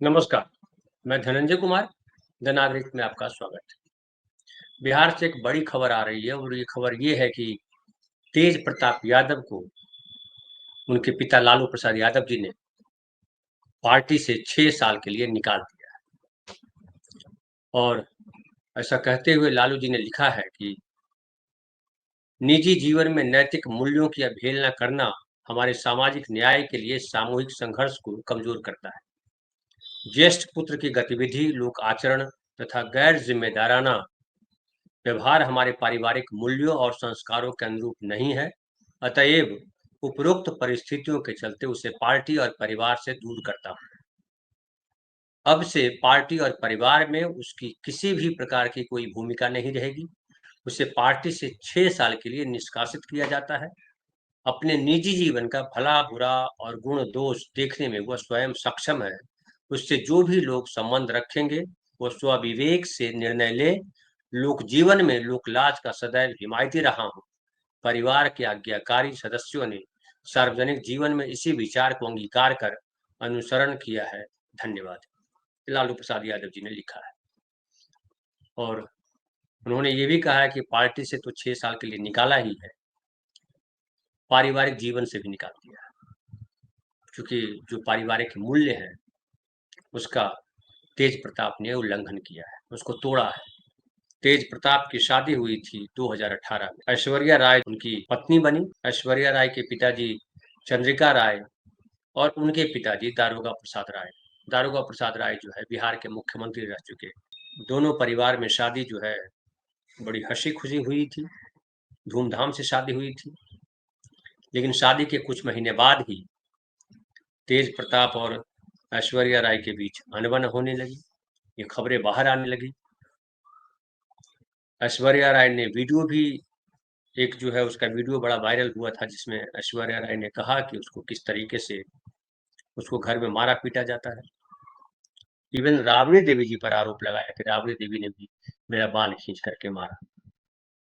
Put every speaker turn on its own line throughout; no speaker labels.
नमस्कार, मैं धनंजय कुमार, द नागरिक में आपका स्वागत है। बिहार से एक बड़ी खबर आ रही है और ये खबर ये है कि तेज प्रताप यादव को उनके पिता लालू प्रसाद यादव जी ने पार्टी से 6 साल के लिए निकाल दिया है। और ऐसा कहते हुए लालू जी ने लिखा है कि निजी जीवन में नैतिक मूल्यों की अवहेलना करना हमारे सामाजिक न्याय के लिए सामूहिक संघर्ष को कमजोर करता है। ज्येष्ठ पुत्र की गतिविधि, लोक आचरण तथा गैर जिम्मेदाराना व्यवहार हमारे पारिवारिक मूल्यों और संस्कारों के अनुरूप नहीं है। अतएव उपरोक्त परिस्थितियों के चलते उसे पार्टी और परिवार से दूर करता हूं। अब से पार्टी और परिवार में उसकी किसी भी प्रकार की कोई भूमिका नहीं रहेगी। उसे पार्टी से 6 साल के लिए निष्कासित किया जाता है। अपने निजी जीवन का भला बुरा और गुण दोष देखने में वह स्वयं सक्षम है। उससे जो भी लोग संबंध रखेंगे वह स्वविवेक से निर्णय ले। लोक जीवन में लोक लाज का सदैव हिमायती रहा हूं। परिवार के आज्ञाकारी सदस्यों ने सार्वजनिक जीवन में इसी विचार को अंगीकार कर अनुसरण किया है। धन्यवाद। लालू प्रसाद यादव जी ने लिखा है। और उन्होंने ये भी कहा है कि पार्टी से तो 6 साल के लिए निकाला ही है, पारिवारिक जीवन से भी निकाल दिया है, क्योंकि जो पारिवारिक मूल्य है उसका तेज प्रताप ने उल्लंघन किया है, उसको तोड़ा है। तेज प्रताप की शादी हुई थी 2018 में। ऐश्वर्या राय उनकी पत्नी बनी। ऐश्वर्या राय के पिताजी चंद्रिका राय और उनके पिताजी दारोगा प्रसाद राय। दारोगा प्रसाद राय जो है बिहार के मुख्यमंत्री रह चुके। दोनों परिवार में शादी जो है बड़ी हंसी खुशी हुई थी, धूमधाम से शादी हुई थी। लेकिन शादी के कुछ महीने बाद ही तेज प्रताप और ऐश्वर्या राय के बीच अनबन होने लगी। ये खबरें बाहर आने लगी। ऐश्वर्या राय ने वीडियो भी, एक जो है उसका वीडियो बड़ा वायरल हुआ था जिसमें ऐश्वर्या राय ने कहा कि उसको किस तरीके से उसको घर में मारा पीटा जाता है। इवन राबड़ी देवी जी पर आरोप लगाया कि राबड़ी देवी ने भी मेरा बाल खींच करके मारा।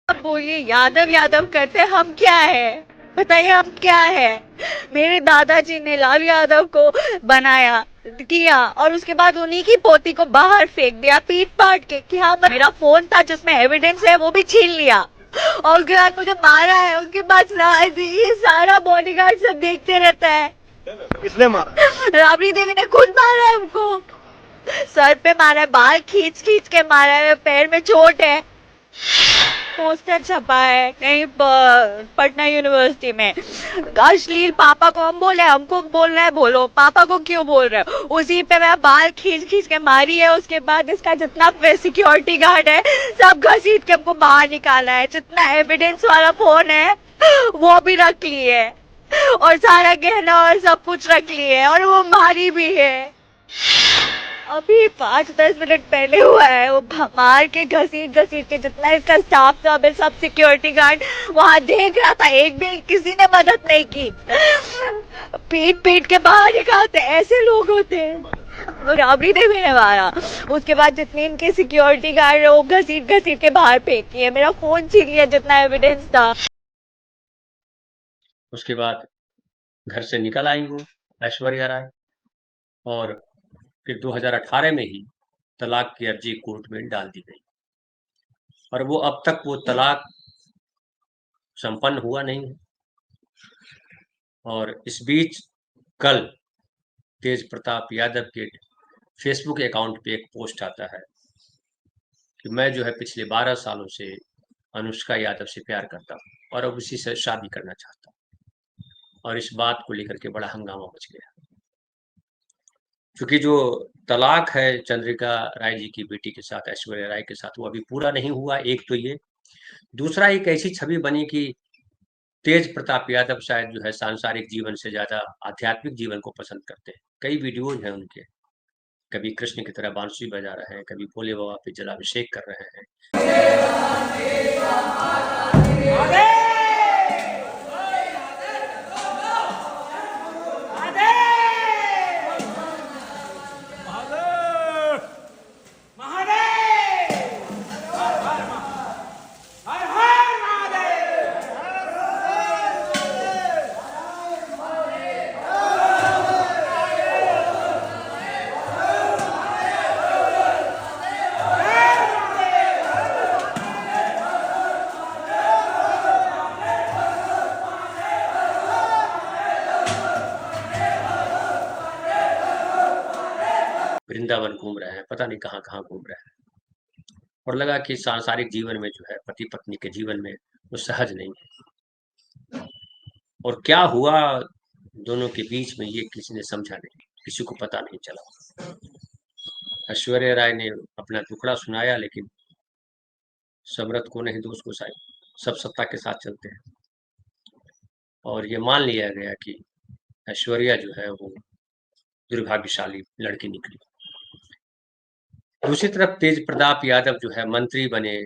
अब बोलिए यादव यादव करते हम क्या है? बताइए हम क्या है? मेरे दादाजी ने लाल यादव को बनाया किया और उसके बाद उन्हीं की पोती को बाहर फेंक दिया पीट पाट के कि हाँ मेरा फोन था जिसमें एविडेंस है वो भी छीन लिया और उसके बाद मुझे मारा है। उसके बाद ये सारा बॉडीगार्ड सब देखते रहता है।
किसने मारा?
राबड़ी देवी ने खुद मारा है हमको। सर पे मारा है, बाल खींच खींच के मारा है, पैर में चोट है। पोस्टर छपा है कहीं पटना यूनिवर्सिटी में। अश्लील पापा को हम बोले, हमको बोलना है बोलो, पापा को क्यों बोल रहे हो? उसी पे मैं बाल खींच खींच के मारी है। उसके बाद इसका जितना सिक्योरिटी गार्ड है सब घसीट के हमको बाहर निकाला है। जितना एविडेंस वाला फोन है वो भी रख लिए और सारा गहना और सब कुछ रख लिए और वो मारी भी है। अभी 5-10 मिनट पहले हुआ है। वो मार के घसीट घसीट के जितना इसका स्टाफ था, सब सिक्योरिटी गार्ड वहां देख रहा था, एक भी किसी ने मदद नहीं की। पीट पीट के बाहर निकालते, ऐसे लोग होते हैं। राबड़ी देवी ने मारा। उसके बाद जितने इनके सिक्योरिटी गार्ड है वो घसीट घसीट के बाहर फेंक दिए। मेरा फोन छीन लिया जितना एविडेंस था।
उसके बाद घर से निकल आई वो ऐश्वर्या राय और फिर 2018 में ही तलाक की अर्जी कोर्ट में डाल दी गई और वो अब तक वो तलाक संपन्न हुआ नहीं है। और इस बीच कल तेज प्रताप यादव के फेसबुक अकाउंट पे एक पोस्ट आता है कि मैं जो है पिछले 12 सालों से अनुष्का यादव से प्यार करता हूँ और अब उसी से शादी करना चाहता हूँ। और इस बात को लेकर के बड़ा हंगामा मच गया, क्योंकि जो तलाक है चंद्रिका राय जी की बेटी के साथ, ऐश्वर्या राय के साथ, वो अभी पूरा नहीं हुआ। एक तो ये, दूसरा एक ऐसी छवि बनी कि तेज प्रताप यादव शायद जो है सांसारिक जीवन से ज्यादा आध्यात्मिक जीवन को पसंद करते हैं। कई वीडियोज हैं उनके, कभी कृष्ण की तरह बांसुरी बजा रहे हैं, कभी भोले बाबा पे जलाभिषेक कर रहे हैं। वृंदावन घूम रहे हैं, पता नहीं कहाँ-कहाँ घूम रहे हैं। और लगा कि सांसारिक जीवन में जो है पति-पत्नी के जीवन में वो सहज नहीं है। और क्या हुआ दोनों के बीच में ये किसी ने समझा नहीं, किसी को पता नहीं चला। ऐश्वर्या राय ने अपना दुखड़ा सुनाया, लेकिन समृद्ध को नहीं दोष को साई, सब सत्ता के साथ चलते हैं। और ये मान लिया गया कि ऐश्वर्या जो है वो दुर्भाग्यशाली लड़की निकली। दूसरी तरफ तेज प्रताप यादव जो है मंत्री बने,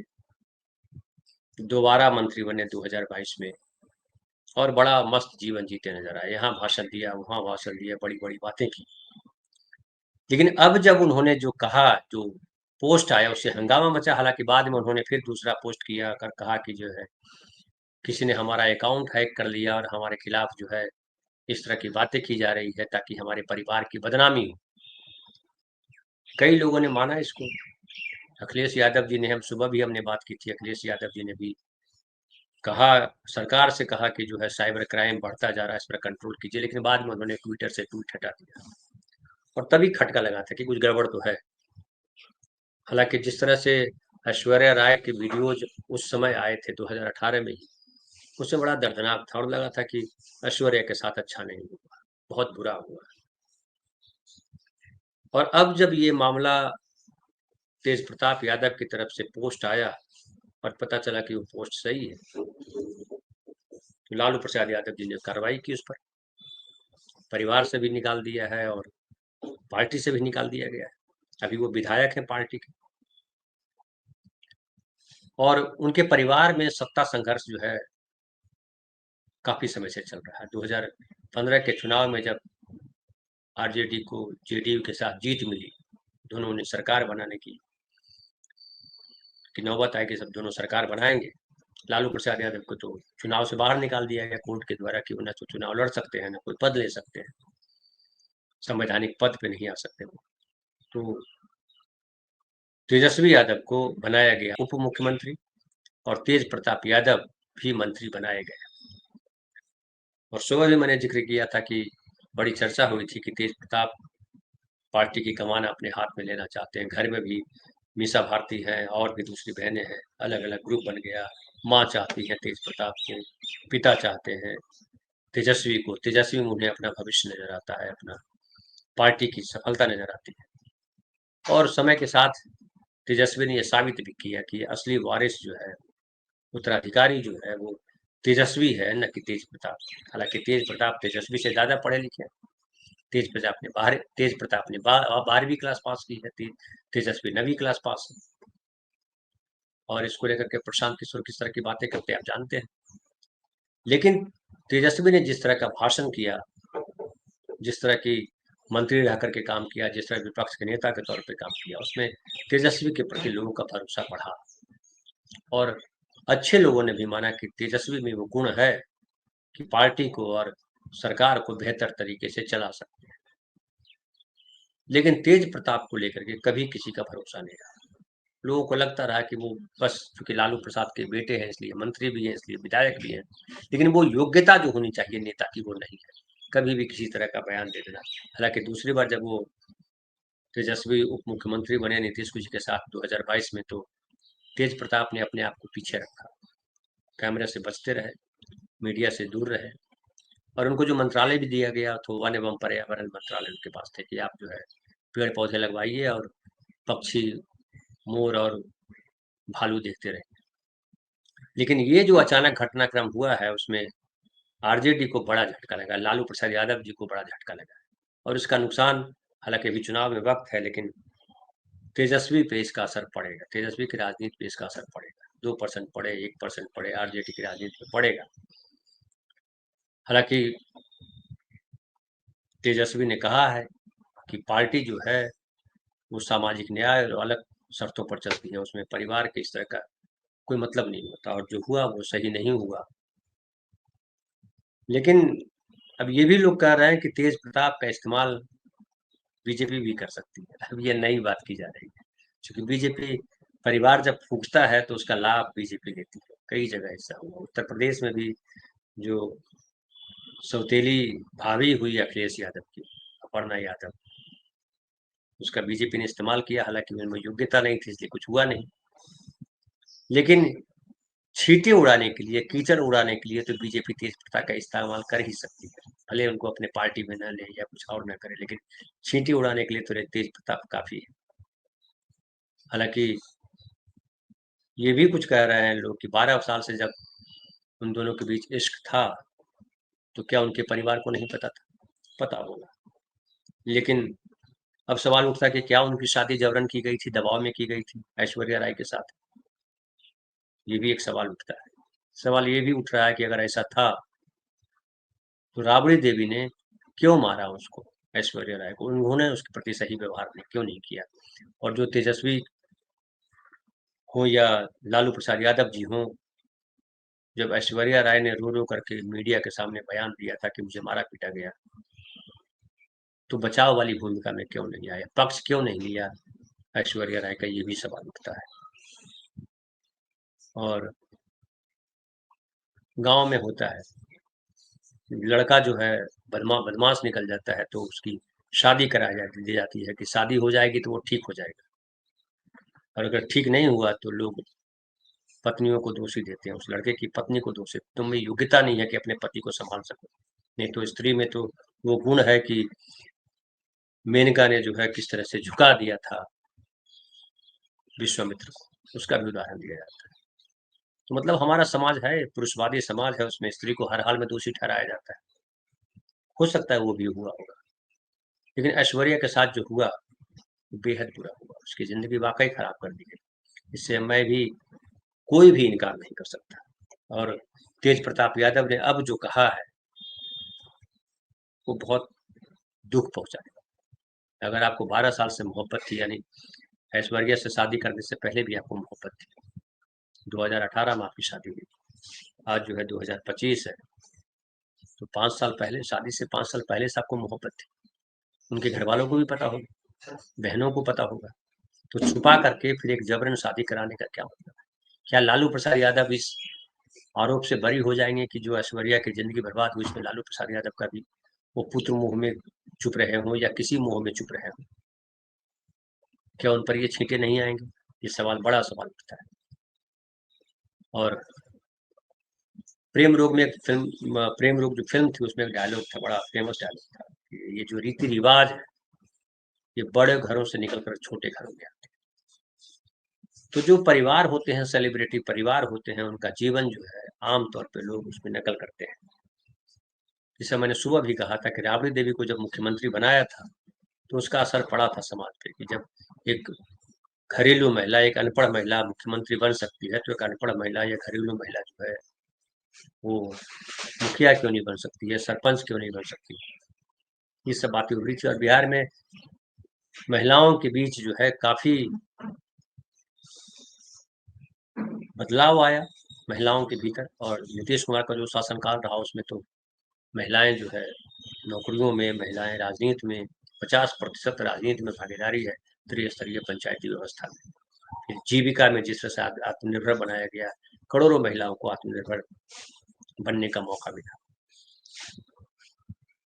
दोबारा मंत्री बने 2022 में, और बड़ा मस्त जीवन जीते नजर आए। यहाँ भाषण दिया, वहाँ भाषण दिया, बड़ी-बड़ी बातें की। लेकिन अब जब उन्होंने जो कहा, जो पोस्ट आया उससे हंगामा मचा। हालाँकि बाद में उन्होंने फिर दूसरा पोस्ट किया कर कहा कि जो है किसी ने हमारा अकाउंट हैक कर लिया और हमारे खिलाफ जो है इस तरह की बातें की जा रही है ताकि हमारे परिवार की बदनामी हो। कई लोगों ने माना इसको। अखिलेश यादव जी ने, हम सुबह भी हमने बात की थी, अखिलेश यादव जी ने भी कहा, सरकार से कहा कि जो है साइबर क्राइम बढ़ता जा रहा है, इस पर कंट्रोल कीजिए। लेकिन बाद में उन्होंने ट्विटर से ट्वीट हटा दिया और तभी खटका लगा था कि कुछ गड़बड़ तो है। हालाँकि जिस तरह से ऐश्वर्या राय के वीडियोज़ उस समय आए थे 2018 में ही, उससे बड़ा दर्दनाक था और लगा था कि ऐश्वर्या के साथ अच्छा नहीं हुआ, बहुत बुरा हुआ। और अब जब ये मामला तेज प्रताप यादव की तरफ से पोस्ट आया और पता चला कि वो पोस्ट सही है, तो लालू प्रसाद यादव जी ने कार्रवाई की उस पर। परिवार से भी निकाल दिया है और पार्टी से भी निकाल दिया गया है। अभी वो विधायक हैं पार्टी के। और उनके परिवार में सत्ता संघर्ष जो है काफी समय से चल रहा है। 2015 के चुनाव में जब आरजेडी को जेडीयू के साथ जीत मिली, दोनों ने सरकार बनाने की नौबत आई कि सब दोनों सरकार बनाएंगे। लालू प्रसाद यादव को तो चुनाव से बाहर निकाल दिया गया कोर्ट के द्वारा कि वो ना तो चुनाव लड़ सकते हैं, ना कोई पद ले सकते हैं, संवैधानिक पद पे नहीं आ सकते वो। तो तेजस्वी यादव को बनाया गया उप मुख्यमंत्री और तेज प्रताप यादव भी मंत्री बनाए गए। और सुबह भी मैंने जिक्र किया था कि बड़ी चर्चा हुई थी कि तेज प्रताप पार्टी की कमान अपने हाथ में लेना चाहते हैं। घर में भी मीसा भारती हैं और भी दूसरी बहनें हैं, अलग अलग ग्रुप बन गया। माँ चाहती है तेज प्रताप को, पिता चाहते हैं तेजस्वी को। तेजस्वी में उन्हें अपना भविष्य नजर आता है, अपना पार्टी की सफलता नजर आती है। और समय के साथ तेजस्वी ने यह साबित भी किया कि असली वारिस जो है, उत्तराधिकारी जो है, वो तेजस्वी है, न कि तेज प्रताप। हालांकि तेज प्रताप तेजस्वी से ज्यादा पढ़े लिखे हैं। तेज प्रताप ने 12वीं क्लास पास की है, तेजस्वी 9वीं क्लास पास है। और इसको लेकर के प्रशांत किशोर किस तरह की बातें करते हैं आप जानते हैं। लेकिन तेजस्वी ने जिस तरह का भाषण किया, जिस तरह की मंत्री रह करके काम किया, जिस तरह विपक्ष के नेता के तौर पे काम किया, उसमें तेजस्वी के प्रति लोगों का भरोसा बढ़ा। और अच्छे लोगों ने भी माना कि तेजस्वी में वो गुण है कि पार्टी को और सरकार को बेहतर तरीके से चला सकते हैं। लेकिन तेज प्रताप को लेकर के कभी किसी का भरोसा नहीं रहा। लोगों को लगता रहा कि वो बस चूंकि लालू प्रसाद के बेटे हैं इसलिए मंत्री भी हैं, इसलिए विधायक भी हैं, लेकिन वो योग्यता जो होनी चाहिए नेता की वो नहीं है। कभी भी किसी तरह का बयान दे देना। हालांकि दूसरी बार जब वो तेजस्वी उप मुख्यमंत्री बने नीतीश जी के साथ 2022 में, तो तेज प्रताप ने अपने आप को पीछे रखा, कैमरे से बचते रहे, मीडिया से दूर रहे। और उनको जो मंत्रालय भी दिया गया तो वन एवं पर्यावरण मंत्रालय उनके पास थे कि आप जो है पेड़ पौधे लगवाइए और पक्षी, मोर और भालू देखते रहे। लेकिन ये जो अचानक घटनाक्रम हुआ है उसमें आरजेडी को बड़ा झटका लगा, लालू प्रसाद यादव जी को बड़ा झटका लगा। और इसका नुकसान, हालांकि अभी चुनाव में वक्त है, लेकिन तेजस्वी पे इसका असर पड़ेगा, तेजस्वी की राजनीति पे इसका असर पड़ेगा। 2% पड़े, 1% पड़े, आरजेडी की राजनीति पे पड़ेगा। हालांकि तेजस्वी ने कहा है कि पार्टी जो है वो सामाजिक न्याय और अलग शर्तों पर चलती है, उसमें परिवार के इस तरह का कोई मतलब नहीं होता, और जो हुआ वो सही नहीं हुआ। लेकिन अब ये भी लोग कह रहे हैं कि तेज प्रताप का इस्तेमाल बीजेपी भी कर सकती है। अब ये नई बात की जा रही है, क्योंकि बीजेपी परिवार जब फूटता है तो उसका लाभ बीजेपी लेती है। कई जगह ऐसा हुआ, उत्तर प्रदेश में भी जो सौतेली भाभी हुई अखिलेश यादव की, अपर्णा यादव, उसका बीजेपी ने इस्तेमाल किया, हालांकि उनमें योग्यता नहीं थी इसलिए कुछ हुआ नहीं। लेकिन छींटे उड़ाने के लिए, कीचड़ उड़ाने के लिए तो बीजेपी तेज प्रताप का इस्तेमाल कर ही सकती है, भले उनको अपने पार्टी में न ले या कुछ और न करे, लेकिन छींटे उड़ाने के लिए तो तेज प्रताप काफी है। हालांकि ये भी कुछ कह रहे हैं लोग कि 12 साल से जब उन दोनों के बीच इश्क था तो क्या उनके परिवार को नहीं पता था? पता होगा। लेकिन अब सवाल उठता है कि क्या उनकी शादी जबरन की गई थी, दबाव में की गई थी ऐश्वर्या राय के साथ? ये भी एक सवाल उठता है। सवाल ये भी उठ रहा है कि अगर ऐसा था तो राबड़ी देवी ने क्यों मारा उसको, ऐश्वर्या राय को? उन्होंने उसके प्रति सही व्यवहार क्यों नहीं किया? और जो तेजस्वी हो या लालू प्रसाद यादव जी हों, जब ऐश्वर्या राय ने रो रो करके मीडिया के सामने बयान दिया था कि मुझे मारा पीटा गया, तो बचाव वाली भूमिका में क्यों नहीं आया, पक्ष क्यों नहीं लिया ऐश्वर्या राय का? ये भी सवाल उठता है। और गांव में होता है, लड़का जो है बदमाश निकल जाता है तो उसकी शादी कराई दी जाती है कि शादी हो जाएगी तो वो ठीक हो जाएगा, और अगर ठीक नहीं हुआ तो लोग पत्नियों को दोषी देते हैं, उस लड़के की पत्नी को दोषी, तुम्हें योग्यता नहीं है कि अपने पति को संभाल सको। नहीं तो स्त्री में तो वो गुण है कि मेनका ने जो है किस तरह से झुका दिया था विश्वामित्र को, उसका भी उदाहरण दिया जाता है। तो मतलब हमारा समाज है, पुरुषवादी समाज है, उसमें स्त्री को हर हाल में दोषी ठहराया जाता है। हो सकता है वो भी हुआ होगा, लेकिन ऐश्वर्या के साथ जो हुआ बेहद बुरा हुआ, उसकी जिंदगी वाकई खराब कर दी गई। इससे मैं भी, कोई भी इनकार नहीं कर सकता। और तेज प्रताप यादव ने अब जो कहा है वो बहुत दुख पहुंचाएगा। अगर आपको 12 साल से मोहब्बत थी, यानी ऐश्वर्या से शादी करने से पहले भी आपको मोहब्बत थी, 2018 में आपकी शादी हुई, आज जो है 2025 है, तो 5 साल पहले शादी से 5 साल पहले से आपको मोहब्बत थी। उनके घर वालों को भी पता होगा, बहनों को पता होगा, तो छुपा करके फिर एक जबरन शादी कराने का क्या मतलब है? क्या लालू प्रसाद यादव इस आरोप से बरी हो जाएंगे कि जो ऐश्वर्या की जिंदगी बर्बाद हुई इसमें लालू प्रसाद यादव का भी, वो पुत्र मुंह में चुप रहे हों या किसी मुंह में चुप रहे हों? क्या उन पर ये छींटे नहीं आएंगे? ये सवाल, बड़ा सवाल उठता है। और प्रेम रोग में एक फिल्म, प्रेम रोग जो फिल्म थी उसमें एक डायलॉग था, बड़ा फेमस डायलॉग था, ये जो रीति रिवाज है ये बड़े घरों से निकलकर छोटे घरों में आते हैं। तो जो परिवार होते हैं, सेलिब्रिटी परिवार होते हैं, उनका जीवन जो है आमतौर पे लोग उसमें नकल करते हैं। जैसे मैंने सुबह भी कहा था कि राबड़ी देवी को जब मुख्यमंत्री बनाया था तो उसका असर पड़ा था समाज पे, कि जब एक घरेलू महिला, एक अनपढ़ महिला मुख्यमंत्री बन सकती है तो एक अनपढ़ महिला या घरेलू महिला जो है वो मुखिया क्यों नहीं बन सकती है, सरपंच क्यों नहीं बन सकती? ये सब बातें उभरी थी और बिहार में महिलाओं के बीच जो है काफी बदलाव आया महिलाओं के भीतर। और नीतीश कुमार का जो शासनकाल रहा उसमें तो महिलाएं जो है नौकरियों में, महिलाएं राजनीति में, 50% राजनीति में भागीदारी है त्रिस्तरीय पंचायती व्यवस्था में। फिर जीविका में जिस तरह से आत्मनिर्भर बनाया गया, करोड़ों महिलाओं को आत्मनिर्भर बनने का मौका मिला।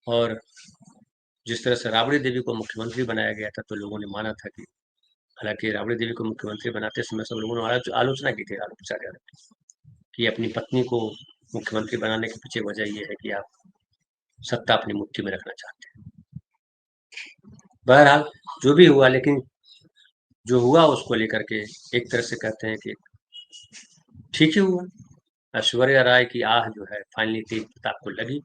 और जिस तरह से राबड़ी देवी को मुख्यमंत्री बनाया गया था तो लोगों ने माना था कि, हालांकि राबड़ी देवी को मुख्यमंत्री बनाते समय सब लोगों ने आलोचना की थी लालू प्रसाद यादव की, कि अपनी पत्नी को मुख्यमंत्री बनाने के पीछे वजह यह है कि आप सत्ता अपनी मुट्ठी में रखना चाहते हैं। बहरहाल जो भी हुआ, लेकिन जो हुआ उसको लेकर के एक तरह से कहते हैं कि ठीक ही हुआ। ऐश्वर्या राय की आह जो है फाइनली तेज प्रताप को लगी,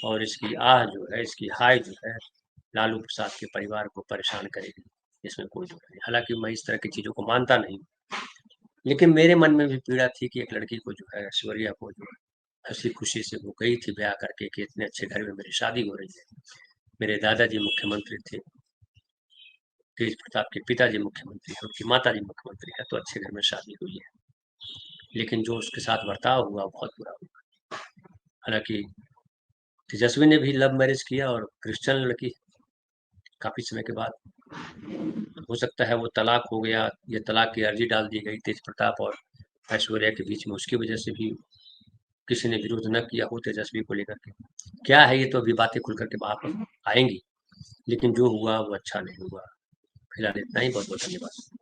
और इसकी आह जो है, इसकी हाय जो है लालू प्रसाद के परिवार को परेशान करेगी, इसमें कोई दो नहीं। हालांकि मैं इस तरह की चीजों को मानता नहीं, लेकिन मेरे मन में भी पीड़ा थी कि एक लड़की को जो है, ऐश्वर्या को जो हंसी खुशी से वो गई थी ब्याह करके कि इतने अच्छे घर में मेरी शादी हो रही है, मेरे दादाजी मुख्यमंत्री थे, तेज प्रताप के पिताजी मुख्यमंत्री है, उनकी माता जी मुख्यमंत्री है, तो अच्छे घर में शादी हुई है। लेकिन जो उसके साथ बर्ताव हुआ बहुत बुरा हुआ। हालांकि तेजस्वी ने भी लव मैरिज किया और क्रिश्चियन लड़की, काफी समय के बाद हो सकता है वो तलाक हो गया, ये तलाक की अर्जी डाल दी गई तेज प्रताप और ऐश्वर्या के बीच में, उसकी वजह से भी किसी ने विरोध न किया हो तेजस्वी को लेकर के। क्या है ये तो अभी बातें खुल करके बाहर आएंगी, लेकिन जो हुआ वो अच्छा नहीं हुआ। फिलहाल इतना ही, बहुत बहुत धन्यवाद।